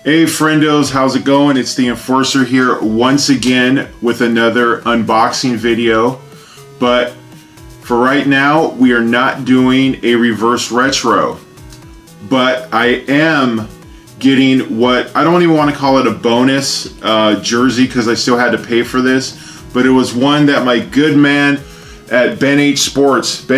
Hey friendos, how's it going? It's the Enforcer here once again with another unboxing video. But for right now, we are not doing a reverse retro. But I am getting what, I don't even want to call it a bonus jersey because I still had to pay for this. But it was one that my good man at BenHSports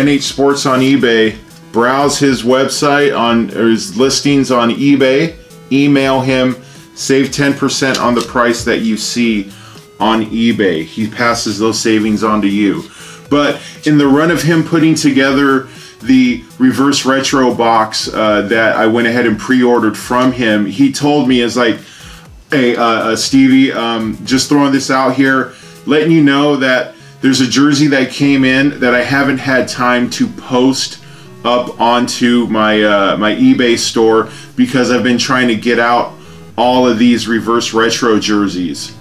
on eBay, browse his website or his listings on eBay. Email him, save 10% on the price that you see on eBay. He passes those savings on to you. But in the run of him putting together the reverse retro box that I went ahead and pre-ordered from him, he told me, is like, hey Stevie, just throwing this out here, letting you know that there's a jersey that came in that I haven't had time to post up onto my my eBay store because I've been trying to get out all of these reverse retro jerseys.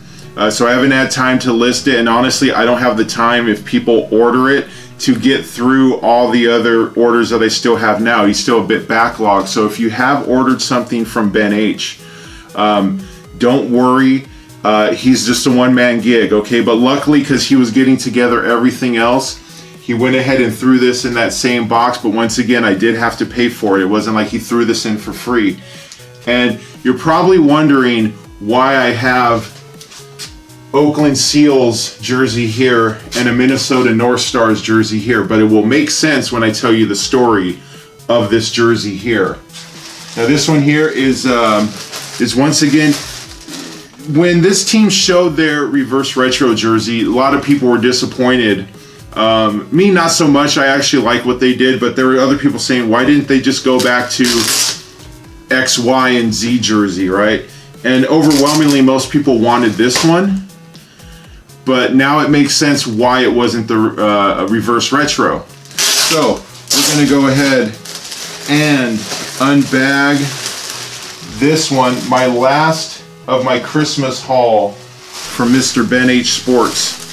So I haven't had time to list it, and honestly I don't have the time, if people order it, to get through all the other orders that I still have now. He's still a bit backlogged. So if you have ordered something from BenH, don't worry, he's just a one-man gig, okay? But luckily, because he was getting together everything else, he went ahead and threw this in that same box, but once again, I did have to pay for it. It wasn't like he threw this in for free. And you're probably wondering why I have Oakland Seals jersey here and a Minnesota North Stars jersey here, but it will make sense when I tell you the story of this jersey here. Now this one here is once again, when this team showed their reverse retro jersey, a lot of people were disappointed. Me, not so much. I actually like what they did, but there were other people saying, why didn't they just go back to X, Y, and Z jersey, right? And overwhelmingly, most people wanted this one, but now it makes sense why it wasn't the reverse retro. So we're going to go ahead and unbag this one, my last of my Christmas haul from Mr. BenHSports.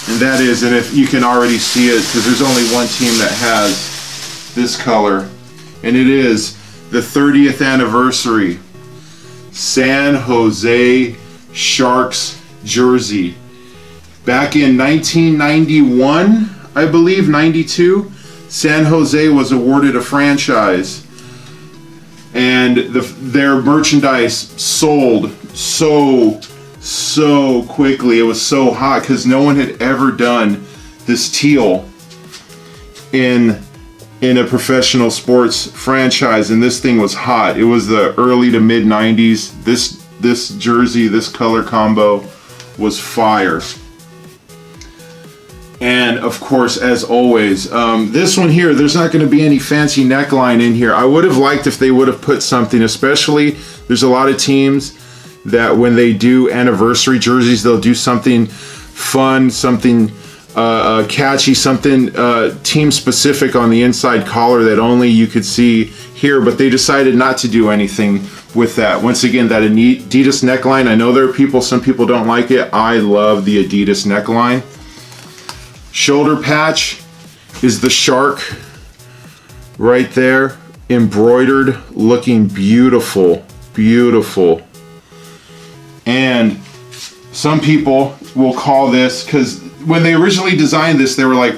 And that is, and if you can already see it, because there's only one team that has this color, and it is the 30th anniversary San Jose Sharks jersey. Back in 1991, I believe, 92, San Jose was awarded a franchise, and their merchandise sold so quickly. It was so hot because no one had ever done this teal in a professional sports franchise, and this thing was hot. It was the early to mid 90s. This jersey, this color combo was fire. And of course, as always, this one here, there's not going to be any fancy neckline in here. I would have liked if they would have put something, especially there's a lot of teams that when they do anniversary jerseys, they'll do something fun, something catchy, something team specific on the inside collar that only you could see here, but they decided not to do anything with that. Once again, that Adidas neckline, I know there are people, some people don't like it. I love the Adidas neckline. Shoulder patch is the shark right there, embroidered, looking beautiful, beautiful. And some people will call this, because when they originally designed this, they were like,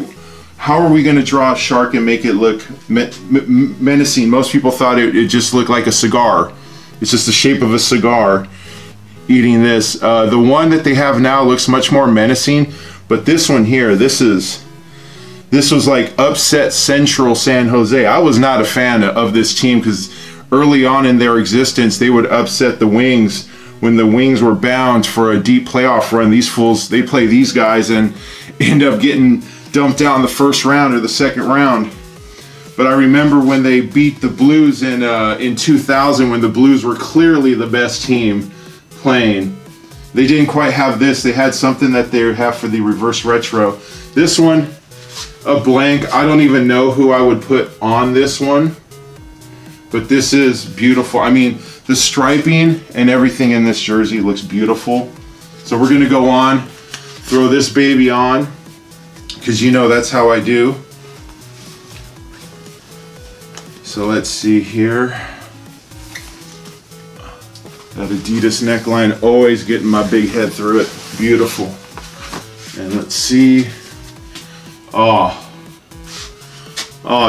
how are we going to draw a shark and make it look menacing? Most people thought it just looked like a cigar. It's just the shape of a cigar eating this. The one that they have now looks much more menacing, but this one here, this was like upset Central San Jose. I was not a fan of this team because early on in their existence, they would upset the Wings. When the Wings were bound for a deep playoff run, these fools, they play these guys and end up getting dumped out in the first round or the second round. But I remember when they beat the Blues in 2000, when the Blues were clearly the best team playing. They didn't quite have this. They had something that they have for the reverse retro. This one, a blank. I don't even know who I would put on this one, but this is beautiful. I mean, the striping and everything in this jersey looks beautiful. So we're gonna go on, throw this baby on, because you know that's how I do. So let's see here. That Adidas neckline, always getting my big head through it. Beautiful. And let's see. Oh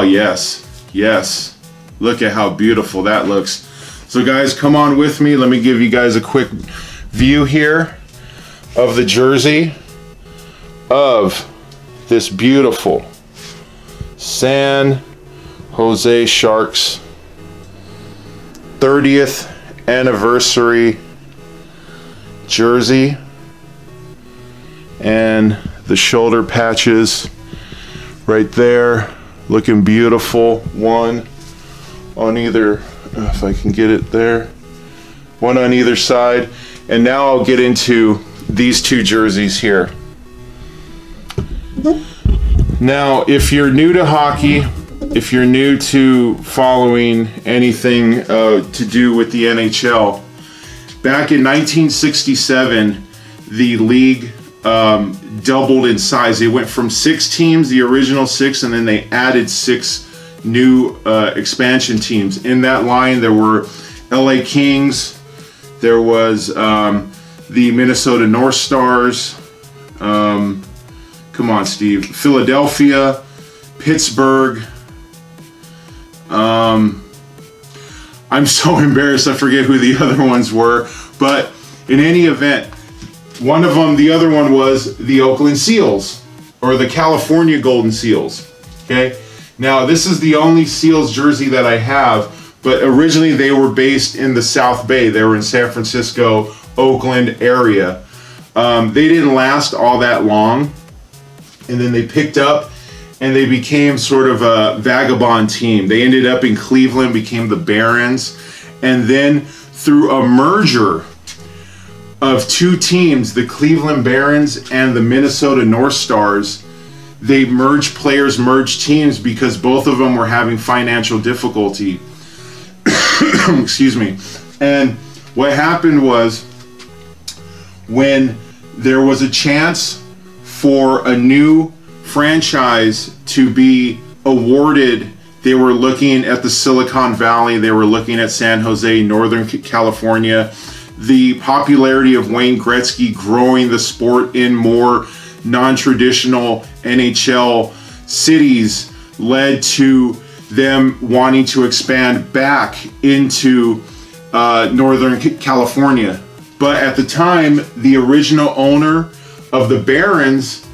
yes, yes. Look at how beautiful that looks. So guys, come on with me. Let me give you guys a quick view here of the jersey of this beautiful San Jose Sharks 30th anniversary jersey, and the shoulder patches right there, looking beautiful. One on either, if I can get it there, one on either side. And now I'll get into these two jerseys here. Now, if you're new to hockey, if you're new to following anything to do with the NHL, back in 1967, the league doubled in size. They went from 6 teams, the original 6, and then they added 6 new expansion teams. In that line, there were LA Kings, there was the Minnesota North Stars, come on, Steve, Philadelphia, Pittsburgh. I'm so embarrassed I forget who the other ones were, but in any event, one of them, the other one was the Oakland Seals, or the California Golden Seals. Okay, now this is the only Seals jersey that I have, but originally they were based in the South Bay. They were in San Francisco, Oakland area. They didn't last all that long, and then they picked up and they became sort of a vagabond team. They ended up in Cleveland, became the Barons, and then through a merger of 2 teams, the Cleveland Barons and the Minnesota North Stars, they merged players, merged teams, because both of them were having financial difficulty. Excuse me. And what happened was, when there was a chance for a new franchise to be awarded, they were looking at the Silicon Valley, they were looking at San Jose, Northern California. The popularity of Wayne Gretzky growing the sport in more non-traditional NHL cities led to them wanting to expand back into Northern California. But at the time, the original owner of the Barons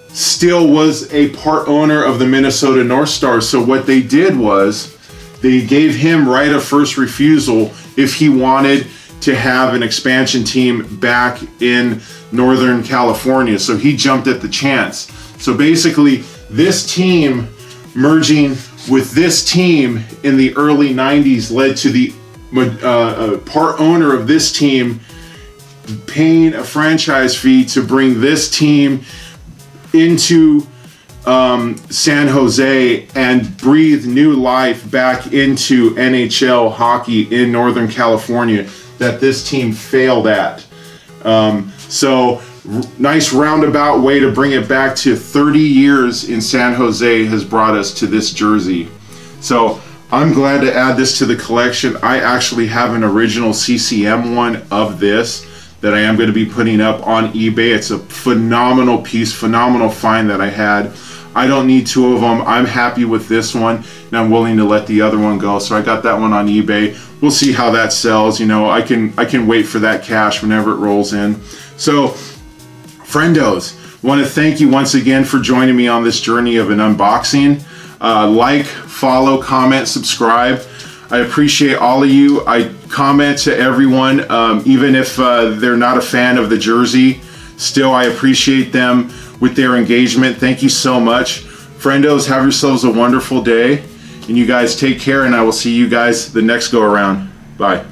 still was a part owner of the Minnesota North Stars. So what they did was they gave him right of first refusal if he wanted to have an expansion team back in Northern California. So he jumped at the chance. So basically, this team merging with this team in the early 90s led to the part owner of this team paying a franchise fee to bring this team into San Jose and breathe new life back into NHL hockey in Northern California that this team failed at. So nice roundabout way to bring it back to 30 years in San Jose has brought us to this jersey. So I'm glad to add this to the collection. I actually have an original CCM one of this that I am going to be putting up on eBay. It's a phenomenal piece, phenomenal find that I had. I don't need 2 of them. I'm happy with this one, and I'm willing to let the other one go. So I got that one on eBay. We'll see how that sells. You know, I can wait for that cash whenever it rolls in. So, friendos, want to thank you once again for joining me on this journey of an unboxing. Like, follow, comment, subscribe. I appreciate all of you. I comment to everyone, even if they're not a fan of the jersey. Still, I appreciate them with their engagement. Thank you so much. Friendos, have yourselves a wonderful day. And you guys take care, and I will see you guys the next go around. Bye.